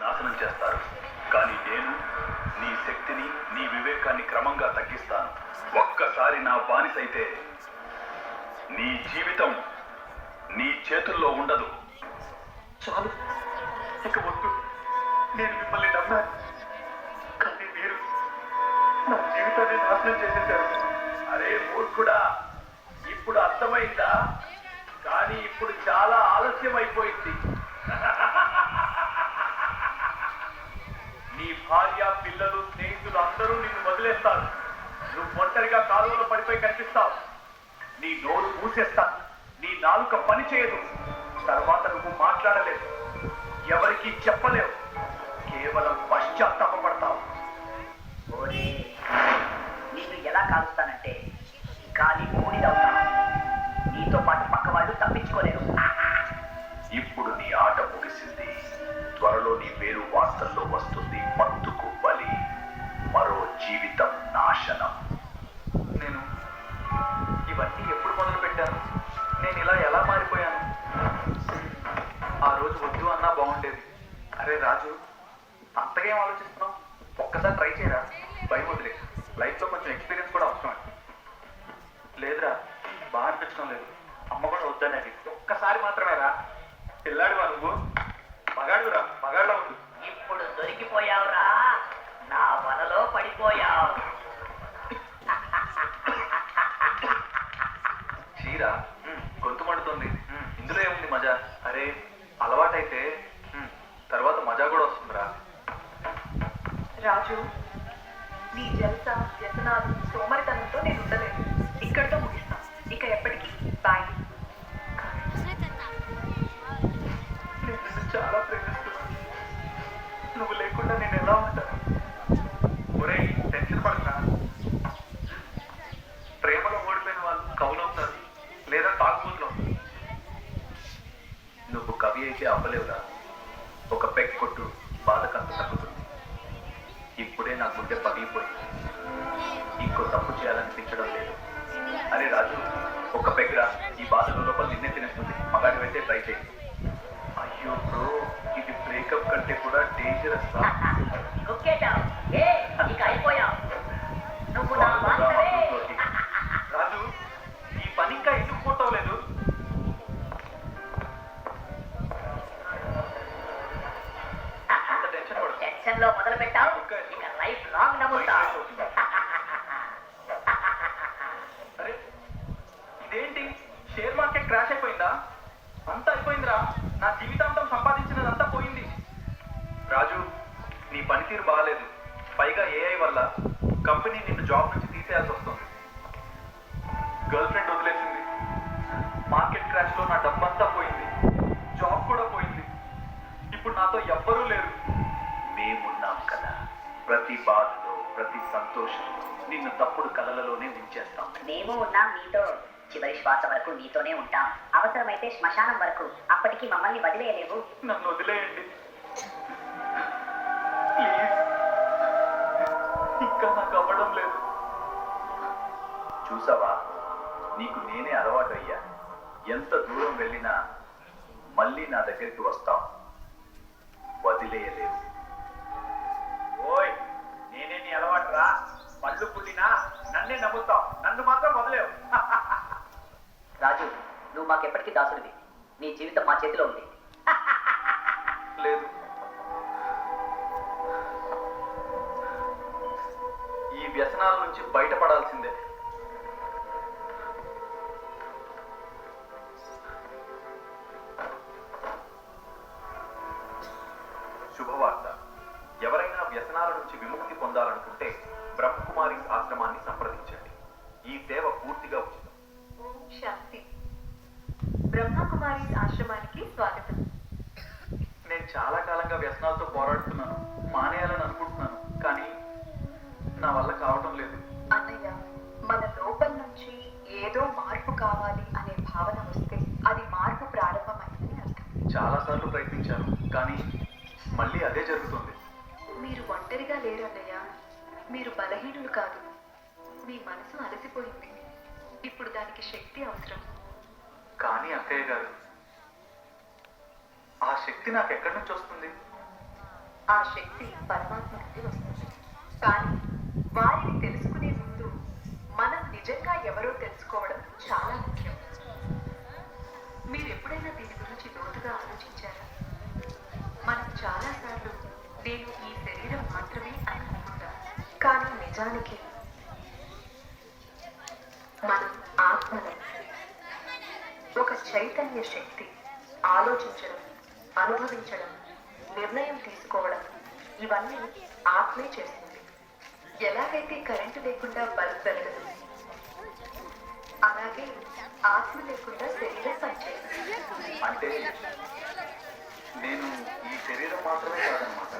నాశనం చేస్తారు. కానీ నేను నీ శక్తిని, నీ వివేకాన్ని క్రమంగా తగ్గిస్తాను. ఒక్కసారి నా బానిసైతే నీ జీవితం నీ చేతుల్లో ఉండదు. చాలు, ఇక వద్దు. నేను మిమ్మల్ని నమ్మాను, కానీ మీరు నా జీవితాన్ని నాశనం చేసేశారు. అరే మూర్ఖుడా, ఇప్పుడు అర్థమైందా? కానీ ఇప్పుడు చాలా ఆలస్యం అయిపోయింది. నీ భార్య, పిల్లలు, స్నేహితులు అందరూ నిన్ను వదిలేస్తారు. నువ్వు ఒంటరిగా కాలువలో పడిపోయి కనిపిస్తావు. నీ నోరు మూసేస్తాను, నీ నాలుక పని చేయదు. తర్వాత నువ్వు మాట్లాడలేవు, ఎవరికీ చెప్పలేవు, కేవలం పశ్చాత్తాపడతావు. నిన్ను ఎలా కాలుస్తానంటే గాలి బూడిదవుతాను. నీతో పాటు పక్క వాళ్ళు తప్పించుకోలేరు. ఇప్పుడు నీ ఆట ముగిసింది. త్వరలో నీ పేరు వార్తల్లో వస్తుంది. మత్తుకు బలి, మరో జీవితం నాశనం. నేను ఇవన్నీ ఎప్పుడు మొదలు పెట్టాను? నేను ఇలా ఎలా మారిపోయాను? ఆ రోజు వద్దు అన్నా బాగుండేది. అరే రాజు, అంతగా ఏం ఆలోచిస్తున్నావు? ఒక్కసారి ట్రై చేయరా. భయం వదిలే. లైఫ్లో కొంచెం ఎక్స్పీరియన్స్ కూడా అవసరం. లేదురా, బాగా అనిపించడం లేదు. అమ్మ కూడా వద్దనేది. ఒక్కసారి మాత్రమే రా. పిల్లాడివా నువ్వు? మగాడురా, మగాళ్ళ ఉంది. ఇప్పుడు దొరికిపోయావురా, నా వలలో పడిపోయావు. చీరా గొంతు మండుతుంది. ఇందులో ఏముంది మజా? అరే అలవాటైతే తర్వాత మజా కూడా వస్తుందిరా. రాజు, నీ జలస, వ్యసనాలు, సోమరితనంతో నేను ఉండలేను. ఇక్కడితో ముగిస్తాను. ఇక ఎప్పటికీ బాయ్. నేను నిన్ను చాలా ప్రేమిస్తున్నాను. నువ్వు లేకుండా నేను ఎలా ఉంటాను? ఒరేయ్, టెన్షన్ పడతా. ప్రేమలో ఓడిపోయిన వాళ్ళు కవులవుతారు, లేదా తాగుబోతులు అవుతారు. నువ్వు కవి అయితే అవ్వలేవురా. ఒక పెగ్ కొట్టు, బాధ కంత తగ్గుతుంది. ఇప్పుడే నా గుండె పగిలిపోయింది. ఇంకో తప్పు చేయాలనిపించడం లేదు. అరే రాజు, ఒక పెగ్రా. ఈ బాధలో లోపల నిన్నే తినేస్తుంది. మగాడి అయితే ట్రై చేయి. అయ్యో బ్రో, ఇది బ్రేకప్ కంటే కూడా డేంజరస్ రా. నొక్కేశావు. ఇక అయిపోయావు. నువ్వు నా బానిసవే. రాజు, ఈ పని ఇంకా ఎందుకు పోతావు? అంత టెన్షన్ పడు. టెన్షన్ లో మొదలు పెట్టావు, ఇక లైఫ్ లాంగ్ నమ్ముతావు. అరే ఇదేంటి, షేర్ మార్కెట్ క్రాష్ అయిపోయిందా? అంతా అయిపోయిందిరా. నా జీవితాంతం సంపాదించినదంతా పోయింది. రాజు, నీ పనితీరు బాగాలేదు. పైగా ఏఐ వల్ల కంపెనీ నిన్ను జాబ్ నుంచి తీసేయాల్సి వస్తుంది. గర్ల్ ఫ్రెండ్ వదిలేసింది. మార్కెట్ క్రాష్ లో నా డబ్బంతా పోయింది. జాబ్ కూడా పోయింది. ఇప్పుడు నాతో ఎవ్వరూ లేరు. మేమున్నాం కదా. ప్రతి బాధలో, ప్రతి సంతోషంలో నిన్ను తప్పుడు కలలలోనే ఉంచేస్తాం. మేము ఉన్నాం నీతో. చివరి శ్వాస వరకు నీతోనే ఉంటాం. అవసరమైతే శ్మశానం వరకు. అప్పటికి మమ్మల్ని వదిలేయలేవు. నన్ను వదిలేయండి ప్లీజ్. ఇంకా నాకు అవ్వడం లేదు. చూసావా, నీకు నేనే అలవాటు అయ్యా. ఎంత దూరం వెళ్ళినా మళ్ళీ నా దగ్గరికి వస్తాం. వదిలేయలేవు. ఓయ్, నేనే నీ అలవాటు రా. పళ్ళు పుట్టినా నన్నే నమ్ముతావు, నన్ను మాత్రం వదిలేవు. రాజు, నువ్వు మాకెప్పటికీ దాసుడివి. నీ జీవితం మా చేతిలో ఉంది. లేదు, ఈ వ్యసనాల నుంచి బయటపడాల్సిందే. శుభవార్త. ఎవరైనా వ్యసనాల నుంచి విముక్తి పొందాలనుకుంటే బ్రహ్మకుమారి ఆశ్రమాన్ని సంప్రదించండి. ఈ సేవ పూర్తిగా ఉచితం. ఓం శాంతి. బ్రహ్మకుమారి ఆశ్రమానికి స్వాగతం. నేను చాలా కాలంగా వ్యసనాలతో పోరాడుతున్నాను. మానేయాలని అనుకుంటున్నాను, కానీ నా వల్ల కావటం లేదు. అన్నయ్య, మన లోపల నుంచి ఏదో మార్పు కావాలి అనే భావన వస్తే అది మార్పు ప్రారంభమైందని అర్థం. చాలాసార్లు ప్రయత్నించాను, కానీ మళ్ళీ అదే జరుగుతుంది. మీరు ఒంటరిగా లేరు అన్నయ్య. మీరు బలహీనులు కాదు. మీ మనసు అలసిపోయింది. ఇప్పుడు దానికి శక్తి అవసరం. కానీ అక్కయ్య గారు, ఆ శక్తి నాకు ఎక్కడి నుంచి వస్తుంది? ఆ శక్తి పరమాత్మ నుండి వస్తుంది. కానీ వారిని తెలుసుకునే ముందు మనం నిజంగా ఎవరో తెలుసుకోవడం చాలా ముఖ్యం. మీరు ఎప్పుడైనా దీని గురించి లోతుగా ఆలోచించారా? మనం చాలాసార్లు నేను ఈ శరీరం మాత్రమే అని అనుకుంటాం, కానీ నిజానికి మనం ఆత్మలం. ఒక చైతన్య శక్తి ఆలోచించడం, అనుభవించడం, నిర్ణయం తీసుకోవడం ఇవన్నీ ఆత్మే చేస్తుంది. ఎలాగైతే కరెంటు లేకుండా బల్బ్ వెలగదు, అలాగే ఆత్మ లేకుండా శరీరం పనిచేస్తుంది. అంటే నేను ఈ శరీరం మాత్రమే కాదనమాట.